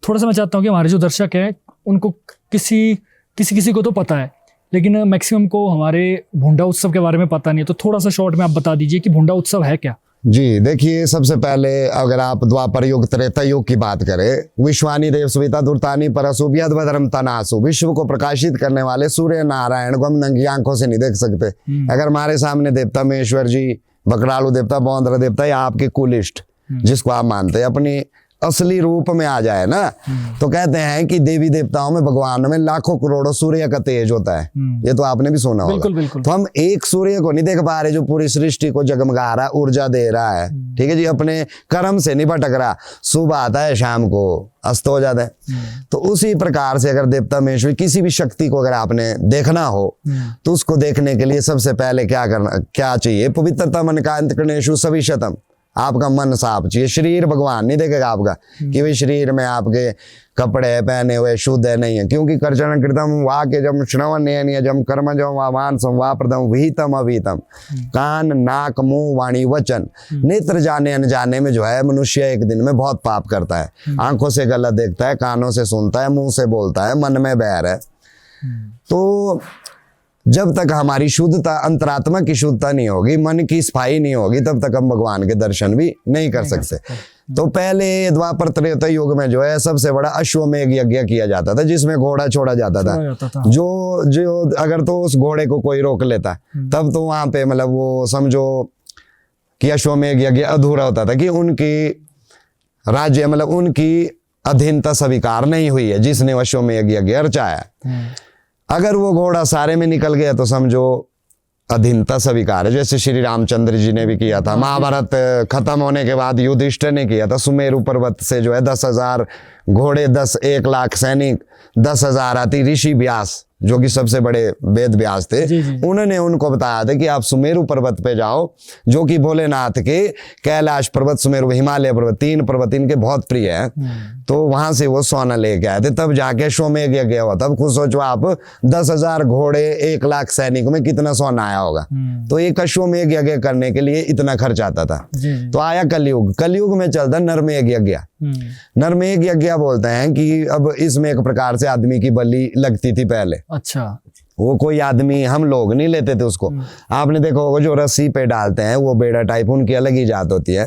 थोड़ा सा मैं चाहता हूँ कि हमारे जो दर्शक हैं उनको किसी को तो पता है, लेकिन मैक्सिमम को हमारे भुंडा उत्सव के बारे में पता नहीं है। तो थोड़ा सा शॉर्ट में आप बता दीजिए कि भुंडा उत्सव है क्या। जी देखिए, सबसे पहले अगर आप द्वापर युग त्रेता युग की बात करें, विश्वानी देव सुविता दुर्तानी परसु धर्म तनासु, विश्व को प्रकाशित करने वाले सूर्य नारायण को हम नंगी आंखों से नहीं देख सकते। अगर हमारे सामने देवता महेश्वर जी, बकरालू देवता, बौंद्र देवता या आपके कुलिष्ठ जिसको आप मानते हैं अपनी असली रूप में आ जाए ना, तो कहते हैं कि देवी देवताओं में, भगवान में लाखों करोड़ों सूर्य का तेज होता है। ये तो आपने भी सुना होगा। बिल्कुल। तो हम एक सूर्य को नहीं देख पा रहे जो पूरी सृष्टि को जगमगा रहा है, ऊर्जा दे रहा है, ठीक है जी, अपने कर्म से नहीं भटक रहा। सुबह आता है, शाम को अस्त हो जाता है। तो उसी प्रकार से अगर देवता महेश्वर किसी भी शक्ति को अगर आपने देखना हो तो उसको देखने के लिए सबसे पहले क्या चाहिए? पवित्रता मन का अंतकर्णेषु सविशतम। आपका मन साफ चाहिए। शरीर भगवान नहीं देखेगा आपका कि भाई शरीर में आपके कपड़े पहने हुए शुद्ध है, नहीं है, क्योंकि कर्चन कृतम वाक्य जम श्रवण जम कर्म जम वामान संवाप्रदम विहितम अविहितम। कान नाक मुंह वाणी वचन नेत्र जाने अनजाने में जो है मनुष्य एक दिन में बहुत पाप करता है। आंखों से गलत देखता है, कानों से सुनता है, मुंह से बोलता है, मन में बैर है। तो जब तक हमारी शुद्धता, अंतरात्मा की शुद्धता नहीं होगी, मन की सफाई नहीं होगी, तब तक हम भगवान के दर्शन भी नहीं कर सकते। तो पहले द्वापर त्रेता युग में जो है सबसे बड़ा अश्वमेघ यज्ञ किया जाता था, जिसमें घोड़ा छोड़ा जाता था। जो अगर तो उस घोड़े को कोई रोक लेता तब तो वहां पे मतलब वो समझो कि अश्वमेघ यज्ञ अधूरा होता था, कि उनकी राज्य मतलब उनकी अधीनता स्वीकार नहीं हुई है जिसने अश्वमेघ यज्ञ रचाया। अगर वो घोड़ा सारे में निकल गया तो समझो अधीनता स्वीकार है, जैसे श्री रामचंद्र जी ने भी किया था। महाभारत खत्म होने के बाद युधिष्ठिर ने किया था। सुमेरु पर्वत से जो है 10,000 घोड़े, 1 लाख सैनिक, 10,000 हाथी, ऋषि व्यास जो कि सबसे बड़े वेद व्यास थे, उन्होंने उनको बताया था कि आप सुमेरु पर्वत पे जाओ, जो कि भोलेनाथ के कैलाश पर्वत, सुमेरु, हिमालय पर्वत, 3 पर्वत इनके बहुत प्रिय है। तो वहां से वो सोना लेके आए थे, तब जाके अश्वमेघ यज्ञ हुआ। तब खुद सोचो आप 10,000 घोड़े, 1 लाख सैनिक में कितना सोना आया होगा। तो एक अश्वमेघ यज्ञ करने के लिए इतना खर्च आता था। तो आया कलयुग। कलयुग में चलता नरमेघ यज्ञ। नरमेघ यज्ञ बोलते हैं कि अब इसमें एक प्रकार से आदमी की बलि लगती थी पहले। अच्छा। वो कोई आदमी, हम लोग नहीं लेते थे उसको। आपने देखो होगा जो रस्सी पे डालते हैं वो बेड़ा टाइप, उनकी अलग ही जात होती है।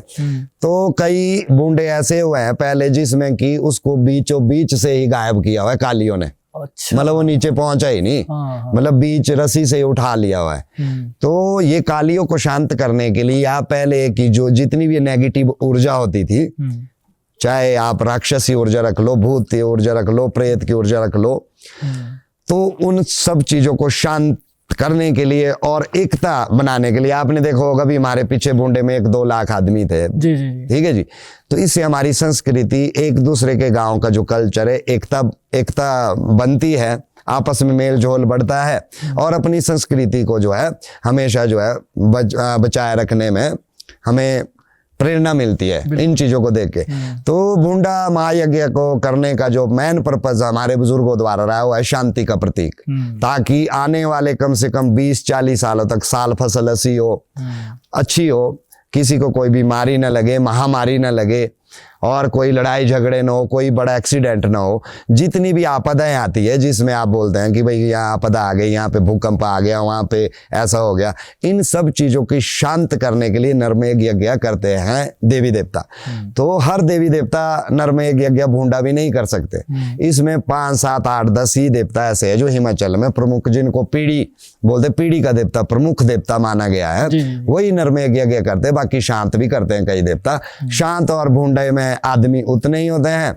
तो कई बूंदे ऐसे हुए हैं पहले जिसमें कि उसको बीचों बीच से ही गायब किया हुआ है कालियों ने। अच्छा। मतलब वो नीचे पहुंचा ही नहीं, मतलब बीच रस्सी से उठा लिया हुआ है। तो ये कालियों को शांत करने के लिए या पहले की जो जितनी भी नेगेटिव ऊर्जा होती थी, चाहे आप राक्षसी ऊर्जा रख लो, भूत की ऊर्जा रख लो, प्रेत की ऊर्जा रख लो, तो उन सब चीजों को शांत करने के लिए और एकता बनाने के लिए, आपने देखा होगा भी हमारे पीछे बूंदे में 1-2 लाख आदमी थे। जी। ठीक है जी। तो इससे हमारी संस्कृति, एक दूसरे के गांव का जो कल्चर है, एकता बनती है, आपस में मेल जोल बढ़ता है, और अपनी संस्कृति को जो है हमेशा जो है बचाए रखने में हमें प्रेरणा मिलती है इन चीजों को देख के। तो भुंडा महायज्ञ को करने का जो मेन पर्पज हमारे बुजुर्गों द्वारा रहा हुआ है शांति का प्रतीक, ताकि आने वाले कम से कम 20-40 सालों तक साल फसल अच्छी हो, किसी को कोई बीमारी न लगे, महामारी न लगे, और कोई लड़ाई झगड़े न हो, कोई बड़ा एक्सीडेंट ना हो। जितनी भी आपदाएं आती है जिसमें आप बोलते हैं कि भाई यहाँ आपदा आ गई, यहाँ पे भूकंप आ गया, वहां पे ऐसा हो गया, इन सब चीजों की शांत करने के लिए नरमेघ यज्ञ करते हैं देवी देवता। तो हर देवी देवता नरमेघ यज्ञ भूंडा भी नहीं कर सकते। इसमें 5, 7, 8, 10 ही देवता ऐसे है जो हिमाचल में प्रमुख, जिनको पीढ़ी बोलते, पीढ़ी का देवता, प्रमुख देवता माना गया है, वही नरमेघ यज्ञ करते हैं। बाकी शांत भी करते हैं कई देवता। शांत और भूंडे में आदमी उतने ही होते हैं,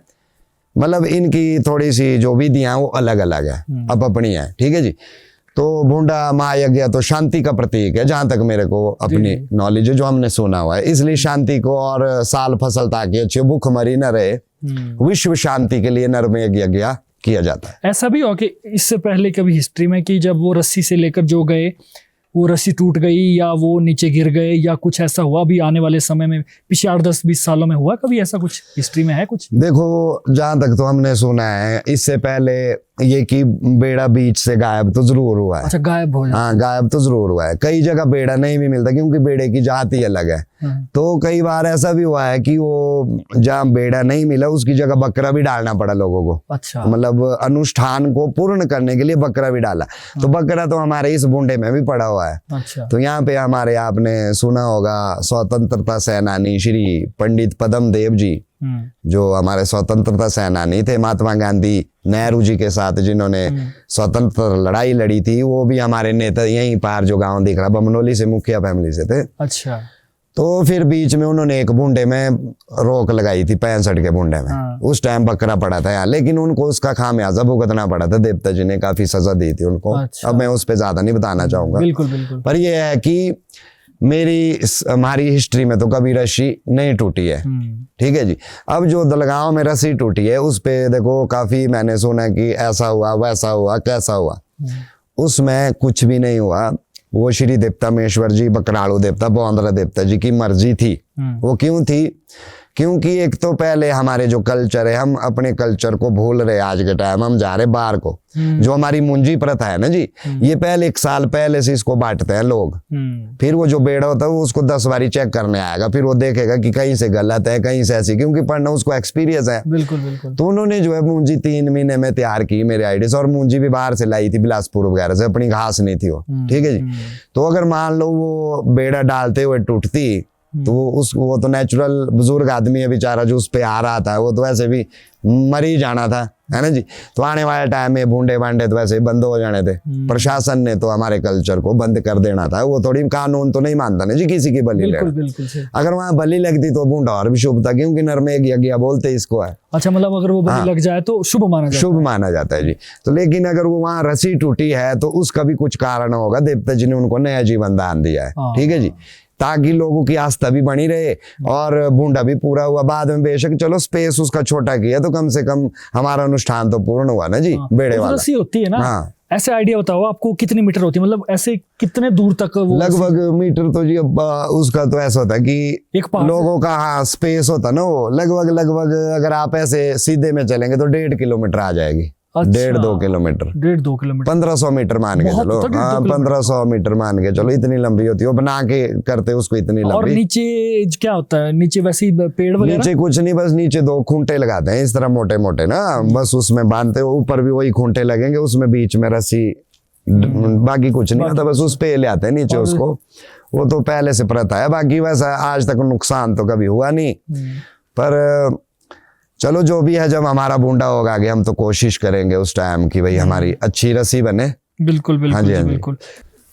मतलब इनकी थोड़ी सी जो विधियां वो अलग अलग है, अब अपनी है। ठीक है जी। तो भूंडा महायज्ञ तो शांति का प्रतीक है, जहां तक मेरे को अपनी नॉलेज है, जो हमने सुना हुआ है। इसलिए शांति को और साल फसल ताकि अच्छी भूखमरी न रहे, विश्व शांति के लिए नरमेघ यज्ञ किया जाता है। ऐसा भी हो कि इससे पहले कभी हिस्ट्री में कि जब वो रस्सी से लेकर जो गए वो रस्सी टूट गई या वो नीचे गिर गए या कुछ ऐसा हुआ भी आने वाले समय में, पिछले 8-10-20 सालों में हुआ कभी ऐसा कुछ? हिस्ट्री में है कुछ? देखो, जहां तक तो हमने सुना है, इससे पहले ये कि बेड़ा बीच से गायब तो जरूर हुआ है। अच्छा, गायब हो जाता हाँ, गायब तो जरूर हुआ है। कई जगह बेड़ा नहीं भी मिलता क्योंकि बेड़े की जाति अलग है। है। तो कई बार ऐसा भी हुआ है कि वो जहाँ बेड़ा नहीं मिला उसकी जगह बकरा भी डालना पड़ा लोगों को। अच्छा। मतलब अनुष्ठान को पूर्ण करने के लिए बकरा भी डाला। तो बकरा तो हमारे इस बूंदे में भी पड़ा हुआ है। अच्छा। तो यहाँ पे हमारे आपने सुना होगा स्वतंत्रता सेनानी श्री पंडित पद्म देव जी, जो हमारे स्वतंत्रता सेनानी थे, महात्मा गांधी नेहरू जी के साथ जिन्होंने स्वतंत्र लड़ाई लड़ी थी, वो भी हमारे नेता यहीं पार जो गांव दिख रहा बमनोली से, मुखिया फैमिली से थे। अच्छा। तो फिर बीच में उन्होंने एक बूंदे में रोक लगाई थी, 65 के बूंदे में। हाँ। उस टाइम बकरा पड़ा था यहाँ, लेकिन उनको उसका खामियाजा भुगतना पड़ा था। देवता जी ने काफी सजा दी थी उनको। अच्छा। अब मैं उस पर ज्यादा नहीं बताना चाहूंगा। बिल्कुल बिल्कुल। पर यह है कि हमारी हिस्ट्री में तो कभी रस्सी नहीं टूटी है। ठीक है जी। अब जो दलगांव में रस्सी टूटी है उस पे देखो काफी मैंने सुना कि ऐसा हुआ वैसा हुआ कैसा हुआ, उसमें कुछ भी नहीं हुआ। वो श्री देवता महेश्वर जी बकराड़ू देवता बौंदरा देवता जी की मर्जी थी। वो क्यों थी? क्योंकि एक तो पहले हमारे जो कल्चर है, हम अपने कल्चर को भूल रहे आज के टाइम, हम जा रहे बाहर को। जो हमारी मुंजी प्रथा है ना जी, ये पहले 1 साल पहले से इसको बांटते हैं लोग। फिर वो जो बेड़ा होता है वो उसको 10 बारी चेक करने आएगा, फिर वो देखेगा कि कहीं से गलत है कहीं से ऐसी, क्योंकि पढ़ना उसको एक्सपीरियंस है। बिल्कुल बिल्कुल। तो उन्होंने जो है मुंजी 3 महीने में तैयार की मेरे आइडिया से, और मुंजी भी बाहर से लाई थी बिलासपुर वगैरह से, अपनी घास नहीं थी वो। ठीक है जी। तो अगर मान लो वो बेड़ा डालते हुए टूटती तो वो तो नेचुरल बुजुर्ग आदमी है बेचारा जो उस पे आ रहा था, वो तो वैसे भी मर ही जाना था, है ना जी। तो आने वाले टाइम में बूंदे बांडे तो वैसे ही बंद हो जाने थे। प्रशासन ने तो हमारे कल्चर को बंद कर देना था। वो थोड़ी कानून तो नहीं मानता ना जी किसी की बलि बिल्कुल लेना। बिल्कुल सही। अगर वहां बलि लगती तो बूंदा और भी शुभ था, क्योंकि नर में यज्ञ बोलते इसको है। अच्छा, मतलब अगर वो बलि लग जाए तो शुभ माना जाता है। शुभ माना जाता है जी। तो लेकिन अगर वो वहां रस्सी टूटी है तो उसका भी कुछ कारण होगा, देवता जी ने उनको नया जीवन दान दिया है। ठीक है जी, ताकि लोगों की आस्था भी बनी रहे और बूंदा भी पूरा हुआ। बाद में बेशक चलो स्पेस उसका छोटा किया तो कम से कम हमारा अनुष्ठान तो पूर्ण हुआ ना जी। बेड़े वाला रस्सी होती है ना। हाँ। ऐसे आइडिया बताओ आपको कितनी मीटर होती है, मतलब ऐसे कितने दूर तक वो? लगभग मीटर तो जी अब उसका तो ऐसा होता है कि एक लोगों का हाँ स्पेस होता ना, वो लगभग अगर आप ऐसे सीधे में चलेंगे तो 1.5 किलोमीटर आ जाएगी। अच्छा। 1.5-2 किलोमीटर, 1.5-2 किलोमीटर, 1500 मीटर मान के चलो। हाँ 1500 मीटर मान के चलो, इतनी लंबी होती है। वो बना के करते उसको इतनी और लंबी। नीचे क्या होता है? नीचे वैसे ही पेड़ वगैरह? नीचे कुछ नहीं, बस नीचे 2 खूंटे लगाते हैं इस तरह मोटे मोटे ना, बस उसमें बांधते हो। ऊपर भी वही खूंटे लगेंगे, उसमें बीच में रस्सी, बाकी कुछ नहीं आता। बस उस पे ले आते हैं नीचे उसको। वो तो पहले से प्रथा है। बाकी वैसा आज तक नुकसान तो कभी हुआ नहीं। पर चलो जो भी है, जब हमारा बूंदा होगा आगे हम तो कोशिश करेंगे उस टाइम की भाई हमारी अच्छी रस्सी बने। बिल्कुल बिल्कुल। हाँ जी, हाँ जी। बिल्कुल।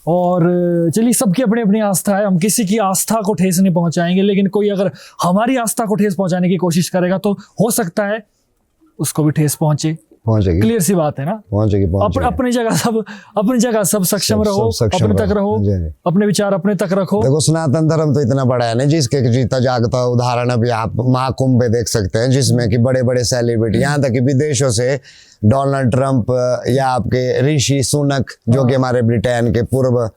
और चलिए, सबकी अपनी अपनी आस्था है, हम किसी की आस्था को ठेस नहीं पहुंचाएंगे, लेकिन कोई अगर हमारी आस्था को ठेस पहुंचाने की कोशिश करेगा तो हो सकता है उसको भी ठेस पहुंचेगी। क्लियर सी बात है ना। पहुंचेगी। अपनी जगह सब सक्षम रहो, अपने तक रहो, अपने विचार अपने तक रखो। देखो सनातन धर्म तो इतना बड़ा है ना जिसके जीता जागता उदाहरण अभी आप महाकुंभ पे देख सकते हैं, जिसमें कि बड़े बड़े सेलिब्रिटी, यहाँ तक कि विदेशों से डोनाल्ड ट्रंप या आपके ऋषि सुनक जो कि हमारे ब्रिटेन के पूर्व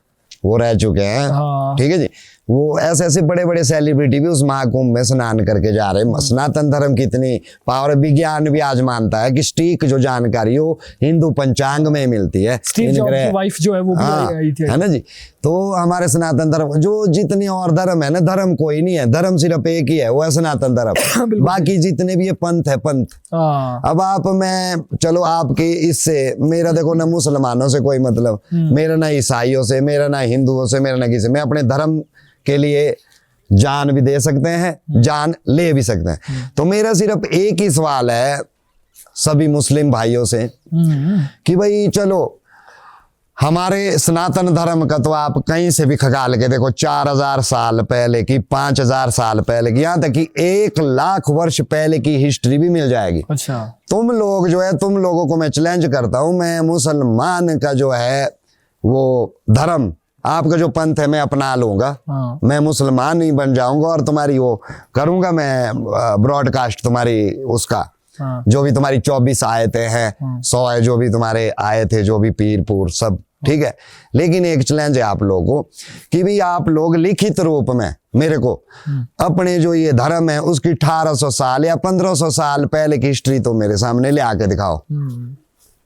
वो रह चुके हैं। हाँ। ठीक है जी। वो ऐसे बड़े बड़े सेलिब्रिटी भी उस महाकुंभ में स्नान करके जा रहे हैं। सनातन धर्म की इतनी पावर, विज्ञान भी आज मानता है कि सटीक जो जानकारी हो हिंदू पंचांग में मिलती है। स्टीव जॉब्स की वाइफ जो है वो भी आई थी, है ना जी। तो हमारे सनातन धर्म जो जितने और धर्म है ना, धर्म कोई नहीं है, धर्म सिर्फ एक ही है, वो है सनातन धर्म। बाकी जितने भी ये पंथ है पंथ। अब आप मैं चलो आपके इससे मेरा देखो ना मुसलमानों से कोई मतलब, मेरा ना ईसाइयों से, मेरा ना हिंदुओं से, मेरा ना किसी, मैं अपने धर्म के लिए जान भी दे सकते हैं, जान ले भी सकते हैं। तो मेरा सिर्फ एक ही सवाल है सभी मुस्लिम भाइयों से कि भाई चलो हमारे सनातन धर्म का तो आप कहीं से भी खगाल के देखो, 4000 साल पहले की, 5000 साल पहले की, यहाँ तक कि 1,00,000 वर्ष पहले की हिस्ट्री भी मिल जाएगी। अच्छा। तुम लोग जो है, तुम लोगों को मैं चैलेंज करता हूं, मैं मुसलमान का जो है वो धर्म, आपका जो पंथ है मैं अपना लूंगा। हाँ। मैं मुसलमान ही बन जाऊंगा और तुम्हारी वो करूंगा मैं ब्रॉडकास्ट तुम्हारी उसका। हाँ। जो भी तुम्हारी 24 आयतें हैं, 100 है जो भी तुम्हारे आए थे, जो भी पीर पूर सब, ठीक है। लेकिन एक चैलेंज है आप लोगों को कि भी आप लोग लिखित रूप में मेरे को अपने जो ये धर्म है उसकी 1800 साल या 1500 साल पहले की हिस्ट्री तो मेरे सामने ले आके दिखाओ।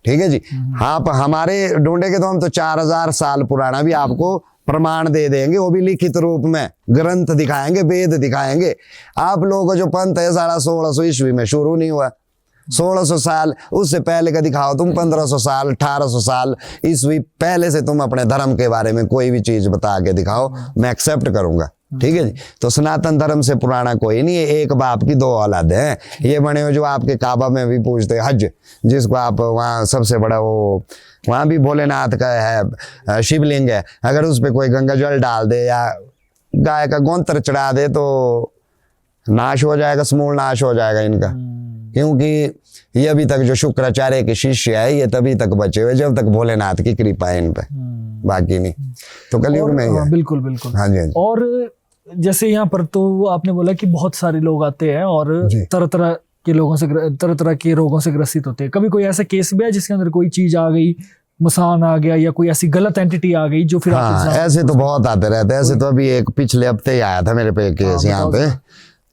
ठीक है जी। आप हमारे ढूंढेंगे तो हम तो 4000 साल पुराना भी आपको प्रमाण दे देंगे, वो भी लिखित रूप में, ग्रंथ दिखाएंगे, वेद दिखाएंगे। आप लोगों का जो पंथ है सारा 1600 ईस्वी में शुरू नहीं हुआ, 1600 साल उससे पहले का दिखाओ तुम, 1500 साल 1800 साल ईस्वी पहले से तुम अपने धर्म के बारे में कोई भी चीज बता के दिखाओ, मैं एक्सेप्ट करूंगा, ठीक है जी। तो सनातन धर्म से पुराना कोई नहीं है, एक बाप की दो औलादे हैं। ये बने हुए जो आपके काबा में भी पूछते हैं हज, जिसको आप वहाँ सबसे बड़ा वो वहाँ भी भोलेनाथ का है शिवलिंग है, अगर उस पर कोई गंगा जल डाल दे या गाय का गोंत्र चढ़ा दे तो नाश हो जाएगा, समूल नाश हो जाएगा इनका। क्योंकि ये अभी तक जो शुक्राचार्य के शिष्य है ये तभी तक बचे हुए जब तक भोलेनाथ की कृपा है इन पे, बाकी नहीं। तो कलयुग में ही है। बिल्कुल बिल्कुल। हाँ जी, हाँ जी। और जैसे यहाँ पर तो आपने बोला कि बहुत सारे लोग आते हैं और तरह तरह के लोगों से, तरह तरह के रोगों से ग्रसित होते हैं। कभी कोई ऐसा केस भी है जिसके अंदर कोई चीज आ गई, मसान आ गया या कोई ऐसी गलत एंटिटी आ गई जो फिर हाँ, ऐसे तो बहुत आते रहते हैं। ऐसे तो अभी एक पिछले हफ्ते ही आया था मेरे पे केस यहाँ पे,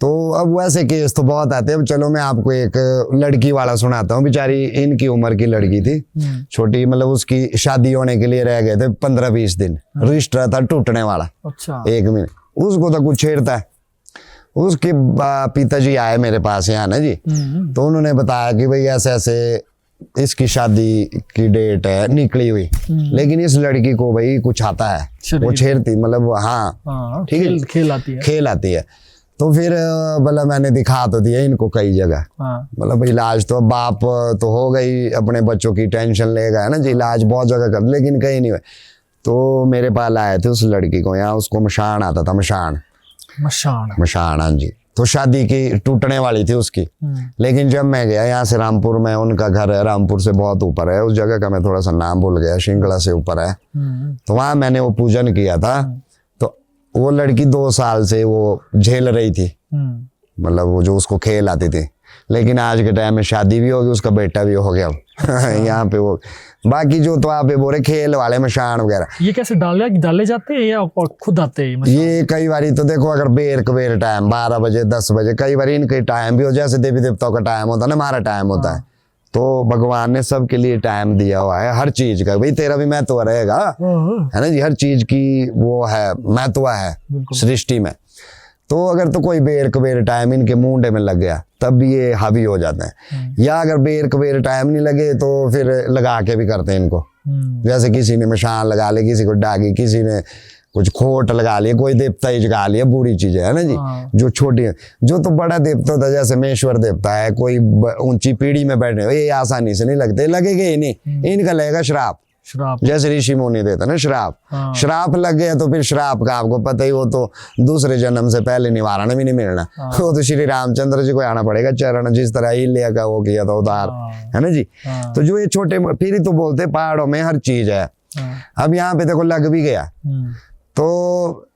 तो अब वैसे केस तो बहुत आते हैं। अब चलो मैं आपको एक लड़की वाला सुनाता हूँ। बेचारी इनकी उम्र की लड़की थी, छोटी, मतलब उसकी शादी होने के लिए रह गए थे 15-20 दिन, रजिस्टर था टूटने वाला। अच्छा। 1 महीने उसको तो कुछ छेड़ता है। उसके पिताजी आए मेरे पास यहाँ ना जी, तो उन्होंने बताया कि भाई ऐसे ऐसे इसकी शादी की डेट है निकली हुई, लेकिन इस लड़की को भाई कुछ आता है, वो छेड़ती, मतलब हाँ ठीक है, खेल आती है, खेल आती है। तो फिर मतलब मैंने दिखा तो दिया इनको कई जगह, मतलब इलाज तो बाप तो हो गई, अपने बच्चों की टेंशन लेगा है ना जी, इलाज बहुत जगह कर, लेकिन कहीं नहीं हुए। तो मेरे पास आए थे उस लड़की को, यहाँ उसको मशान आता था, मशान, हाँ जी। तो शादी की टूटने वाली थी उसकी, लेकिन जब मैं गया यहाँ से रामपुर में, उनका घर है रामपुर से बहुत ऊपर है, उस जगह का मैं थोड़ा सा नाम भूल गया, शिंगड़ा से ऊपर है। तो वहां मैंने वो पूजन किया था। तो वो लड़की 2 साल से वो झेल रही थी, मतलब वो जो उसको खेल आती थी, लेकिन आज के टाइम में शादी भी होगी, उसका बेटा भी हो गया यहाँ पे वो। बाकी जो तो आप बोले खेल वाले मशान वगैरह, ये कैसे डाले जाते हैं या खुद आते हैं? ये कई बारी तो देखो, अगर बेर कबेर टाइम 12 बजे 10 बजे, कई बार इनके टाइम भी हो, जैसे देवी देवताओं का टाइम होता है ना, हमारा टाइम होता है, तो भगवान ने सबके लिए टाइम दिया हुआ है हर चीज का। भाई तेरा भी महत्व रहेगा, है ना जी, हर चीज की वो है महत्व है सृष्टि में। तो अगर तो कोई बेर कबेर टाइम इनके मुंडे में लग गया तब ये हावी हो जाते हैं, या अगर बेर कबेर टाइम नहीं लगे तो फिर लगा के भी करते हैं इनको। जैसे किसी ने मशान लगा ली, किसी को डागी, किसी ने कुछ खोट लगा लिया, कोई देवता ही जगा लिया, बुरी चीजें है ना जी। जो छोटी, जो तो बड़ा देवता होता है, जैसे मेश्वर देवता है, कोई ऊंची पीढ़ी में बैठे, ये आसानी से नहीं लगते, लगेगा ही नहीं, इनका लगेगा श्राप। जैसे ऋषि मुनि देता ना श्राप, श्राप लग गया तो फिर श्राप का आपको पता ही, वो तो दूसरे जन्म से पहले निवारण भी नहीं मिलना। वो तो श्री रामचंद्र जी को आना पड़ेगा चरण, जिस तरह हिल्या का वो किया था उधार, है ना जी। तो जो ये छोटे, फिर तो बोलते पहाड़ों में हर चीज है। अब यहाँ पे देखो लग भी गया, तो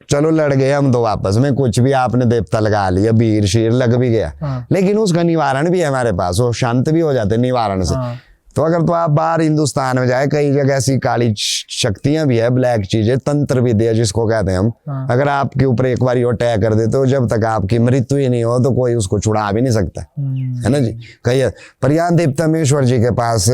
चलो लड़ गए हम दो आपस में, कुछ भी आपने देवता लगा लिया, बीर शीर लग भी गया, लेकिन उसका निवारण भी है हमारे पास, वो शांत भी हो जाते निवारण से। तो अगर तो आप बाहर हिंदुस्तान में जाए, कई जगह ऐसी काली शक्तियां भी है, ब्लैक चीजें, तंत्र विद्या जिसको कहते हैं हम, अगर आपके ऊपर एक बार अटैक कर देते हो, जब तक आपकी मृत्यु ही नहीं हो तो कोई उसको छुड़ा भी नहीं सकता, है ना जी। कही पर यहाँ देवतामेश्वर जी के पास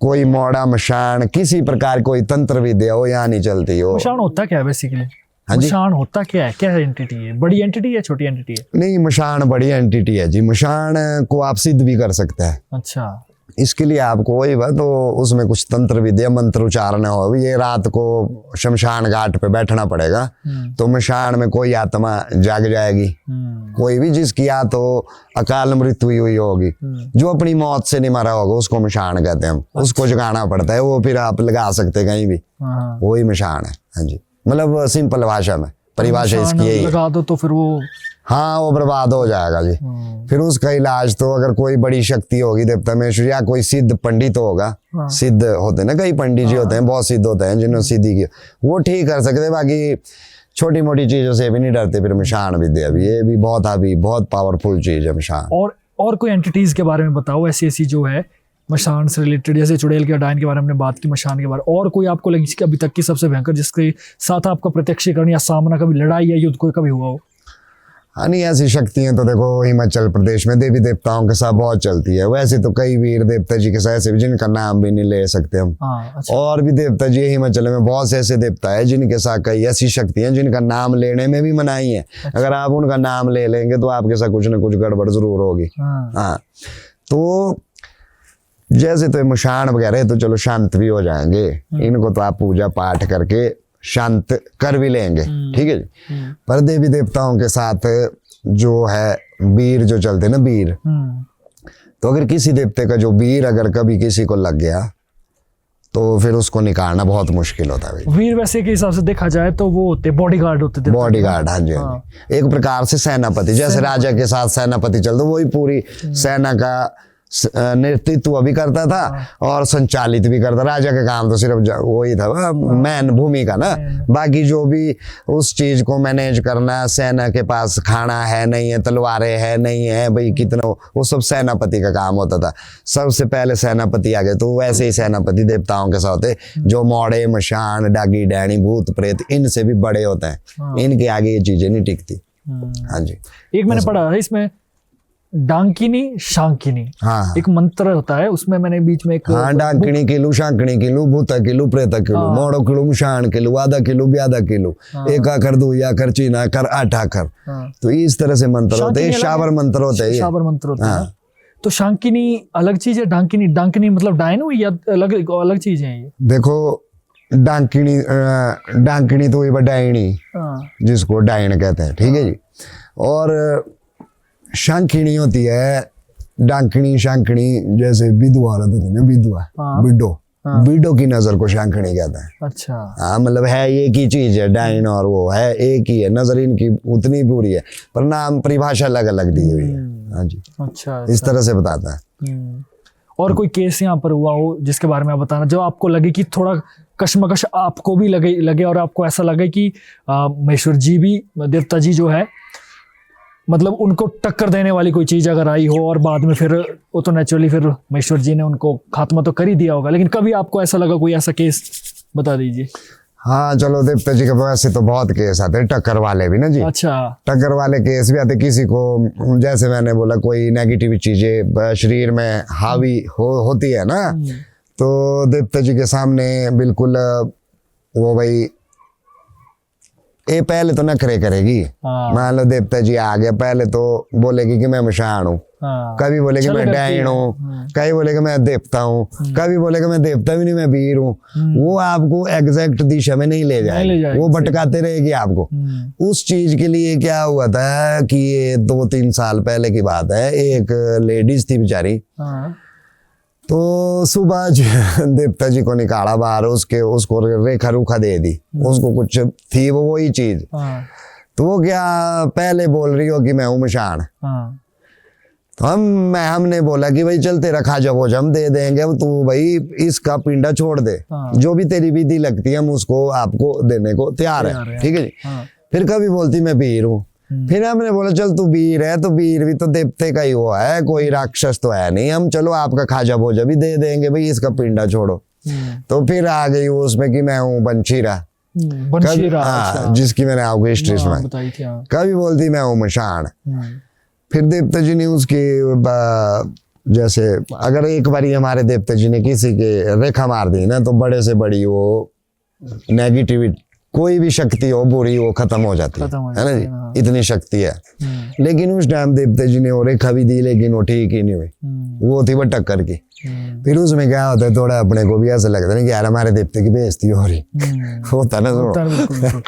कोई मोड़ा मशान, किसी प्रकार कोई तंत्र विद्या हो यहाँ नहीं चलती हो। मशान होता क्या है बेसिकली? मशान होता क्या है? क्या एंटिटी है? बड़ी एंटिटी है, छोटी एंटिटी है? नहीं, मशान बड़ी एंटिटी है जी। मशान को आप सिद्ध भी कर सकते हैं। अच्छा। इसके लिए आपको वही बात, तो उसमें कुछ तंत्र विद्या, मंत्र उच्चारण हो, ये रात को शमशान घाट पे बैठना पड़ेगा, तो मशान में कोई आत्मा जाग जाएगी, कोई भी जिसकी या तो अकाल मृत्यु हुई होगी, जो अपनी मौत से नहीं मरा होगा, उसको मशान कहते हैं हम। उसको जगाना पड़ता है, वो फिर आप लगा सकते कहीं भी, वही मशान है। हाँ जी, मतलब सिंपल भाषा में परिभाषा इसकी यही लगा दो तो फिर वो, हाँ, वो बर्बाद हो जाएगा जी। फिर उसका इलाज तो अगर कोई बड़ी शक्ति होगी देवतामेश्वर, या कोई सिद्ध पंडित होगा, सिद्ध होते ना कई पंडित जी होते हैं, बहुत सिद्ध होते हैं जिन्होंने सिद्धि की, वो ठीक कर सकते। बाकी छोटी मोटी चीजों से भी नहीं डरते। फिर मशान विद्या भी, ये भी बहुत पावरफुल चीज है मशान। और कोई एंटिटीज के बारे में बताओ, ऐसी जो है मशान से रिलेटेड, जैसे चुड़ैल के डायन के बारे में हमने बात की, मशान के बारे में और कोई आपको लगी कि अभी तक की सबसे भयंकर, जिसके साथ आपका प्रत्यक्षीकरण या सामना, कभी लड़ाई या युद्ध कोई कभी हुआ हो? हाँ नहीं, ऐसी शक्तियां तो देखो हिमाचल प्रदेश में देवी देवताओं के साथ बहुत चलती है। वैसे तो कई वीर देवता जी के साथ ऐसे भी जिनका नाम भी नहीं ले सकते हम। अच्छा। और भी देवता जी हिमाचल में बहुत से ऐसे देवता है जिनके साथ कई ऐसी शक्तियां जिनका नाम लेने में भी मनाही है। अगर आप उनका नाम ले लेंगे तो आपके साथ कुछ ना कुछ गड़बड़ जरूर होगी। हाँ, तो जैसे तो मुशान वगैरह तो चलो शांत भी हो जाएंगे, इनको तो आप पूजा पाठ करके शांत कर भी लेंगे, ठीक है जी। पर देवी देवताओं के साथ जो है वीर जो चलते ना वीर, तो अगर किसी देवते का जो वीर अगर कभी किसी को लग गया तो फिर उसको निकालना बहुत मुश्किल होता है। वीर वैसे के हिसाब से देखा जाए तो वो होते बॉडीगार्ड होते थे। बॉडीगार्ड, हाँ जी, हाँ जी। एक प्रकार से सेनापति, जैसे राजा के साथ सेनापति चलते, वही पूरी सेना का नेतृत्व भी करता था और संचालित भी करता। राजा का काम तो सिर्फ वही था, मैन भूमिका ना, बाकी जो भी उस चीज को मैनेज करना, सेना के पास खाना है नहीं है, तलवारें है नहीं है भाई कितना, वो सब सेनापति का काम होता था। सबसे पहले सेनापति आ गए, तो वैसे ही सेनापति देवताओं के साथ होते जो मोड़े मशान डागी डैनी भूत प्रेत इनसे भी बड़े होते हैं, इनके आगे ये चीजें नहीं टिकती। हाँ जी। एक मैंने पढ़ा है इसमें डांकिनी शांकिनी, हाँ, एक मंत्र होता है उसमें, मैंने बीच में एक, हाँ, डांकिनी किलो शांकिनी किलो भूता किलो प्रेता किलो मोड़ो किलो मुशान किलो आधा किलो ब्यादा किलो एक आकर दो या कर चीना कर आठ आकर, तो इस तरह से मंत्र होते हैं, शावर मंत्र होते हैं, शावर मंत्र होते हैं। तो शांकिनी अलग चीज है, डांकिनी, डांकिनी मतलब डायन हुई या अलग अलग चीज है ये? देखो डांकिनी तो वही डायनी जिसको डायन कहते हैं, ठीक है जी। और शांकिनी होती है, डांकिनी शांकिनी जैसे विधवा रहती थी ना, विधवा विडो, विडो की नजर को शांकिनी कहते हैं। अच्छा। हाँ, मतलब है एक ही चीज है, डाइन और वो है एक ही है, नजर इनकी उतनी पूरी है पर नाम परिभाषा अलग अलग दी हुई है। हाँ जी। अच्छा, इस तरह से बताता है। और कोई केस यहाँ पर हुआ हो जिसके बारे में आप बताना, जो आपको लगे कि थोड़ा कशमकश आपको भी लगे और आपको ऐसा लगे कि महेश्वर जी भी, देवता जी जो है, मतलब उनको टक्कर देने वाली कोई चीज अगर आई हो और बाद में फिर वो तो नेचुरली फिर महेश्वर जी ने उनको खात्मा तो कर ही दिया होगा, लेकिन कभी आपको ऐसा लगा कोई ऐसा केस बता दीजिए। हाँ चलो, देवता जी के वैसे तो बहुत केस आते हैं टक्कर वाले भी ना जी। अच्छा। टक्कर वाले केस भी आते, किसी को जैसे मैंने बोला कोई नेगेटिव चीजें शरीर में हावी होती है ना, तो देवता जी के सामने बिल्कुल वो भाई ये पहले तो नखरे करेगी। मान लो देवता जी आ गया, पहले तो बोलेगी कि मैं मशान हूँ, कभी बोलेगी मैं डायन हूँ, कभी बोलेगी मैं देवता हूँ, कभी बोलेगा मैं देवता भी नहीं मैं वीर हूँ। वो आपको एग्जैक्ट दिशा में नहीं ले जाएगी, वो भटकाते रहेगी आपको। उस चीज के लिए क्या हुआ था कि ये 2-3 साल पहले की बात है, एक लेडीज थी बेचारी, तो सुबह देवता जी को निकाला बाहर, उसको रेखा रूखा दे दी, उसको कुछ थी वो वही चीज, तो वो क्या पहले बोल रही हो कि मैं हूँ मशान। तो हमने बोला कि भाई चल तेरा खाजा भोज हम दे देंगे, तू भाई इसका पिंडा छोड़ दे, जो भी तेरी विधि लगती है हम उसको आपको देने को तैयार है, ठीक है जी। फिर कभी बोलती मैं वीर हूँ, फिर हमने बोला चल तू वीर है तो वीर भी तो देवते का ही हुआ है, कोई राक्षस तो है नहीं, हम चलो आपका खाजा भोजा भी दे देंगे भाई, इसका पिंडा छोड़ो। तो फिर आ गई वो उसमें कि मैं हूँ बंशीरा, हाँ, जिसकी मैंने आपको हिस्ट्री सुनाई। कभी बोलती मैं हूँ मशान। फिर देवता जी ने उसकी जैसे अगर एक बारी हमारे देवता जी ने किसी के रेखा मार दी ना, तो बड़े से बड़ी वो नेगेटिविटी कोई भी शक्ति हो बुरी वो खत्म हो जाती है ना जी, इतनी शक्ति है। लेकिन उस टाइम देवता जी ने वो रेखा भी दी, लेकिन वो ठीक ही नहीं हुई, वो थी वो टक्कर की। फिर उसमें क्या होता है, थोड़ा अपने को भी ऐसा लगता है कि यार हमारे देवते की बेइज्जती हो रही होता ना, सुनो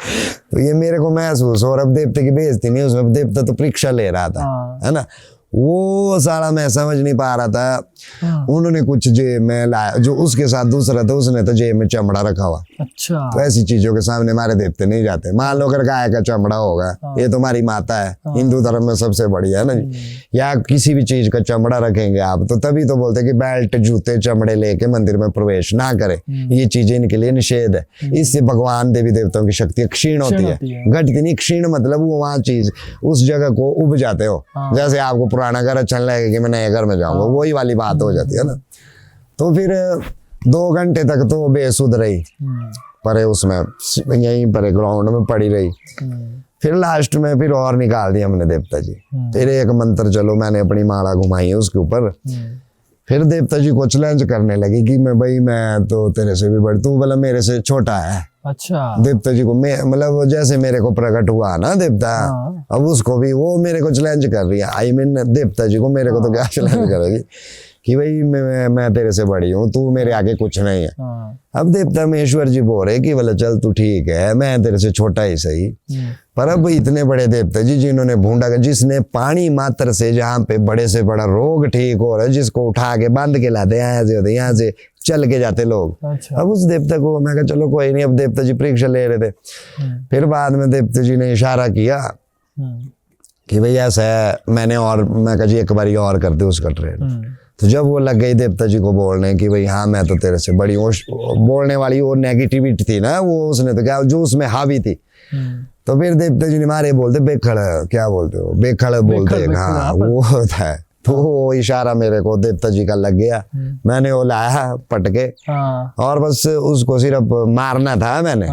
तो ये मेरे को महसूस, और अब देवते की बेइज्जती नहीं, उसमें देवता तो परीक्षा ले रहा था, है ना, वो सारा मैं समझ नहीं पा रहा था। उन्होंने कुछ जेब में लाया, जो उसके साथ दूसरा था उसने तो जेब में चमड़ा रखा हुआ। अच्छा। तो ऐसी चीजों के सामने हमारे देवते नहीं जाते। मान लो अगर गाय का चमड़ा होगा, ये तुम्हारी माता है, हिंदू धर्म में सबसे बढ़िया है ना, या किसी भी चीज का चमड़ा रखेंगे आप, तो तभी तो बोलते कि बेल्ट जूते चमड़े लेके मंदिर में प्रवेश ना करे, ये चीजें इनके लिए निषेध है। इससे भगवान देवी देवताओं की शक्ति क्षीण होती है, घटती नहीं। क्षीण मतलब वो वहां चीज उस जगह को उब जाते हो, जैसे आपको पुराना घर अच्छा लगेगा कि मैं नए घर में जाऊंगा, वही वाली बात हो जाती है ना। तो फिर 2 घंटे तक तो बेसुध रही, परे उसमें यहीं पर ग्राउंड में पड़ी रही। फिर लास्ट में फिर और निकाल दिया हमने देवता जी। फिर एक मंत्र चलो मैंने अपनी माला घुमाई है उसके ऊपर। फिर देवता जी को चैलेंज करने लगी कि मैं तो तेरे से भी बड़ी, तू बोला मेरे से छोटा है। अच्छा। देवता जी को मतलब जैसे मेरे को प्रकट हुआ ना देवता, अब उसको भी वो मेरे को चैलेंज कर रही है। आई मीन देवता जी को मेरे को तो क्या चैलेंज करेगी कि भाई मैं तेरे से बड़ी हूँ, तू मेरे आगे कुछ नहीं है। अब देवता महेश्वर जी बोल रहे कि बोले चल तू ठीक है, मैं तेरे से छोटा ही सही, पर अब इतने बड़े देवता जी जिन्होंने भूडा का, जिसने पानी मात्र से जहाँ पे बड़े से बड़ा रोग ठीक हो रहा है, जिसको उठा के बांध के लाते यहाँ से चल के जाते लोग। अच्छा। अब उस देवता को मैं कहा चलो कोई नहीं, अब देवता जी परीक्षा ले रहे थे। फिर बाद में देवता जी ने इशारा किया कि भाई ऐसा है, मैं कहा जी एक बार और कर दे उसका ट्रेन। तो जब वो लग गई देवता जी को बोलने कि भाई हाँ मैं तो तेरे से बड़ी हूँ, बोलने वाली वो नेगेटिविटी थी ना, वो उसने तो क्या जो उसमें हावी थी। तो फिर देवता जी ने मारे बोलते बेखड़, क्या बोलते हो बेखड़ बोलते हैं, हाँ वो होता है। तो वो इशारा मेरे को देवता जी का लग गया, मैंने वो लाया पटके और बस उसको सिर्फ मारना था मैंने,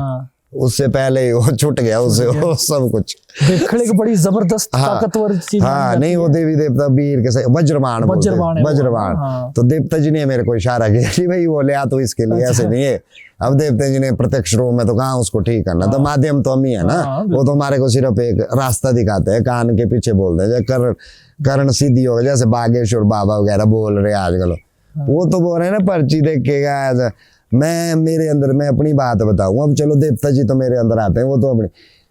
उससे पहले ही वो छूट गया उससे वो सब कुछ। बेखड़े की बड़ी जबरदस्त ताकतवर चीज। हाँ नहीं वो देवी देवता वीर के सही वज्रबाण वज्रबाण। तो देवता जी ने मेरे को इशारा किया कि भाई वो ले आ तो इसके लिए ऐसे नहीं है। अब देवता जी ने प्रत्यक्ष रूप में तो कहाँ उसको ठीक करना, तो माध्यम तो हम ही है ना, वो तो हमारे को सिर्फ एक रास्ता दिखाते हैं, कान के पीछे बोलते हैं कर्ण सिद्धि होगा, जैसे बागेश्वर बाबा वगैरह बोल रहे आजकल, वो तो बोल रहे हैं ना पर्ची देखेगा। मेरे अंदर मैं अपनी बात बताऊं, अब चलो देवता जी तो मेरे अंदर आते हैं, वो तो अपनी,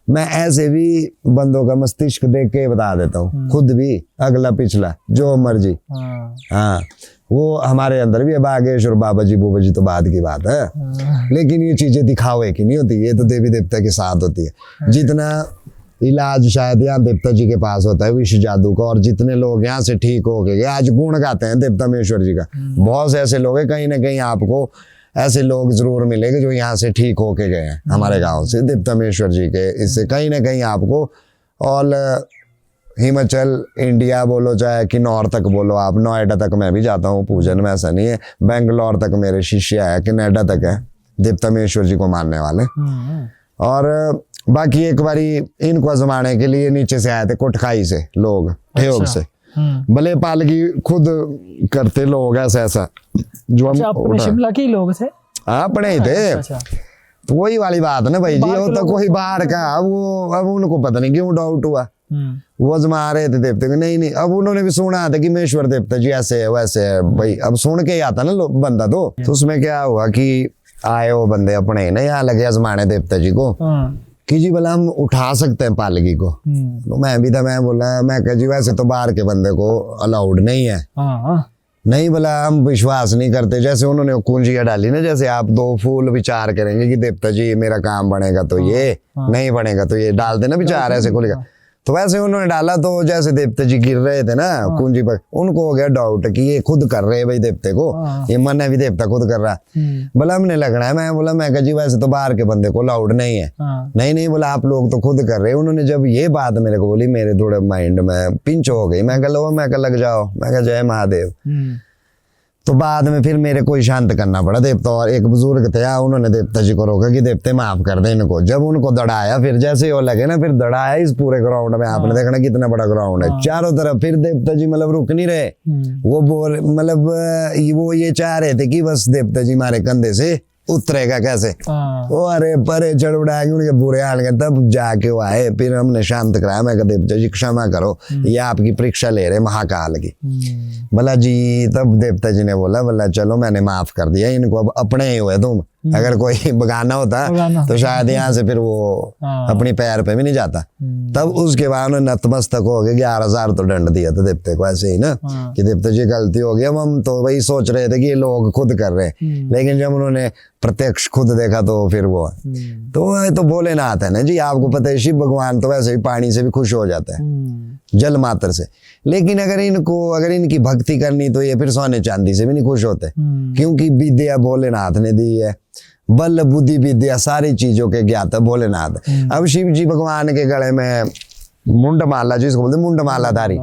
मैं ऐसे भी बंदों का मस्तिष्क देख के बता देता हूँ, खुद भी अगला पिछला जो मर्जी। हाँ वो हमारे अंदर भी है, बागेश्वर बाबा जी बूबा जी तो बाद की बात है, लेकिन ये चीजें दिखावे की नहीं होती, ये तो देवी देवता के साथ होती है। जितना इलाज शायद यहाँ देवता जी के पास होता है विश्व जादू का, और जितने लोग यहाँ से ठीक हो गए, आज गुण गाते हैं देवता महेश्वर जी का, बहुत से ऐसे लोग हैं, कहीं ना कहीं आपको ऐसे लोग जरूर मिलेंगे जो यहाँ से ठीक होके गए हैं हमारे गांव से देवता महेश्वर जी के। इससे कहीं ना कहीं आपको ऑल हिमाचल इंडिया बोलो चाहे किन्नौर तक बोलो, आप नोएडा तक मैं भी जाता हूँ पूजन में, ऐसा नहीं है, बेंगलोर तक मेरे शिष्य है, कनाडा तक है देवता महेश्वर जी को मानने वाले। और बाकी एक बारी इनको आजमाने के लिए नीचे से आए थे कोटखाई से लोग, ठेयोग से, भले पालकी खुद करते लोग ऐसा जो हम अपने शिमला के ही लोग थे, अपने ही थे। तो वही वाली बात ना भाई जी, वो तो कोई बाहर का, वो अब उनको पता नहीं क्यों डाउट हुआ, वो आजमा रहे थे देवते को, नहीं अब उन्होंने भी सुना था कि महेश्वर देवता जी ऐसे है वैसे है भाई, अब सुन के ही आता ना बंदा तो उसमें क्या हुआ कि आए वो बंदे अपने ही ना यहाँ लगे आजमाने देवता जी को कि जी बोला हम उठा सकते हैं पालकी को। तो मैं भी था, मैं बोला मैं कह जी वैसे तो बाहर के बंदे को अलाउड नहीं है, नहीं बोला हम विश्वास नहीं करते, जैसे उन्होंने कुंजियां डाली ना, जैसे आप दो फूल विचार करेंगे कि देवता जी मेरा काम बनेगा तो ये नहीं बनेगा तो ये डाल देना विचार ऐसे खुलेगा, तो वैसे उन्होंने डाला, तो जैसे देवता जी गिर रहे थे ना कुंजी पर, उनको हो गया डाउट कि ये खुद कर रहे हैं भाई देवते को, ये मन है भी देवता खुद कर रहा है। बोला हमने लगना है, मैं बोला मैं कहा जी वैसे तो बाहर के बंदे को अलाउड नहीं है। नहीं बोला आप लोग तो खुद कर रहे हैं। उन्होंने जब ये बात मेरे को बोली, मेरे थोड़े माइंड में पिंच हो गई, मैं कह लो मैं कह लग जाओ, मैं कहा जय महादेव। तो बाद में फिर मेरे को शांत करना पड़ा देवता, और एक बुजुर्ग थे उन्होंने देवता जी को रोका कि देवते माफ कर दे इनको। जब उनको दड़ाया, फिर जैसे वो लगे ना, फिर दड़ाया इस पूरे ग्राउंड में, आपने देखना कितना बड़ा ग्राउंड है चारों तरफ, फिर देवता जी मतलब रुक नहीं रहे, वो बोल मतलब वो ये चाह रहे थे कि बस देवता जी हमारे कंधे से उतरेगा कैसे, वो अरे परे चढ़ उड़ाएंगे उनके बुरे हाल के, तब जाके वो आए, फिर हमने शांत कराया। मैं देवता जी क्षमा करो, ये आपकी परीक्षा ले रहे महाकाल की। बोला जी, तब देवता जी ने बोला चलो मैंने माफ कर दिया इनको, अब अपने ही हुए तुम, अगर कोई बगाना होता तो शायद यहाँ से फिर वो अपनी पैर पे भी नहीं जाता। तब उसके बाद उन्होंने नतमस्तक हो गए, 11,000 तो दंड दिया था देवते को, ऐसे ही ना कि देवता जी गलती हो गई। अब हम तो वही सोच रहे थे कि ये लोग खुद कर रहे हैं, लेकिन जब उन्होंने प्रत्यक्ष खुद देखा तो फिर वो तो भोलेनाथ है ना जी, आपको पता है शिव भगवान तो वैसे भी पानी से भी खुश हो जाता है, जल मात्र से। लेकिन अगर इनकी भक्ति करनी तो ये फिर सोने चांदी से भी नहीं खुश होते, क्योंकि विद्या भोलेनाथ ने दी है, बल बुद्धि विद्या सारी चीजों के ज्ञाता भोलेनाथ। अब शिव जी भगवान के गले में मुंडमाला, जिसको बोलते मुंडमालाधारी,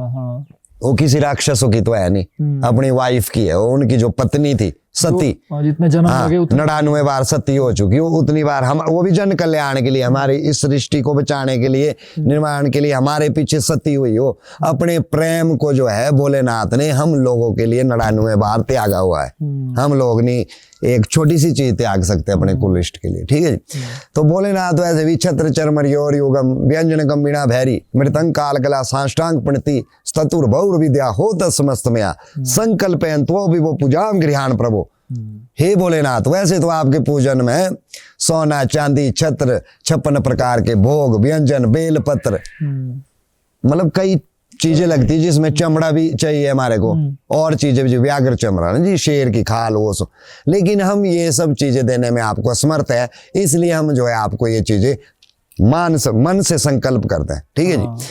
वो किसी राक्षसों की तो है नहीं, अपनी वाइफ की है, वो उनकी जो पत्नी थी सती। जितने जन्म हो गए उतने 99 बार सती हो चुकी हूँ, उतनी बार हम, वो भी जन कल्याण के लिए, हमारी इस सृष्टि को बचाने के लिए, निर्माण के लिए हमारे पीछे सती हुई हो। अपने प्रेम को जो है भोलेनाथ ने हम लोगों के लिए 99 बार त्यागा हुआ है। हम लोग नहीं एक छोटी सी चीज त्याग सकते अपने कुल इष्ट के लिए, ठीक है जी। तो भोलेनाथ वैसे भी छत्र चरमर योर युगम व्यंजन गंभीरा भैरी मृतंग काल कला साष्टांग प्रणति स्तुर भौर विद्या हो समस्त मया संकल्प भी वो पूजाम गृहान प्रभु। हे भोलेनाथ, वैसे तो आपके पूजन में सोना चांदी छत्र 56 प्रकार के भोग व्यंजन बेलपत्र मतलब कई चीजें लगती है, जिसमें चमड़ा भी चाहिए हमारे को और चीजें भी, व्याघ्र चमड़ा ना जी, शेर की खाल वो सब, लेकिन हम ये सब चीजें देने में आपको असमर्थ है, इसलिए हम जो है आपको ये चीजें मन से संकल्प करते हैं, ठीक है जी।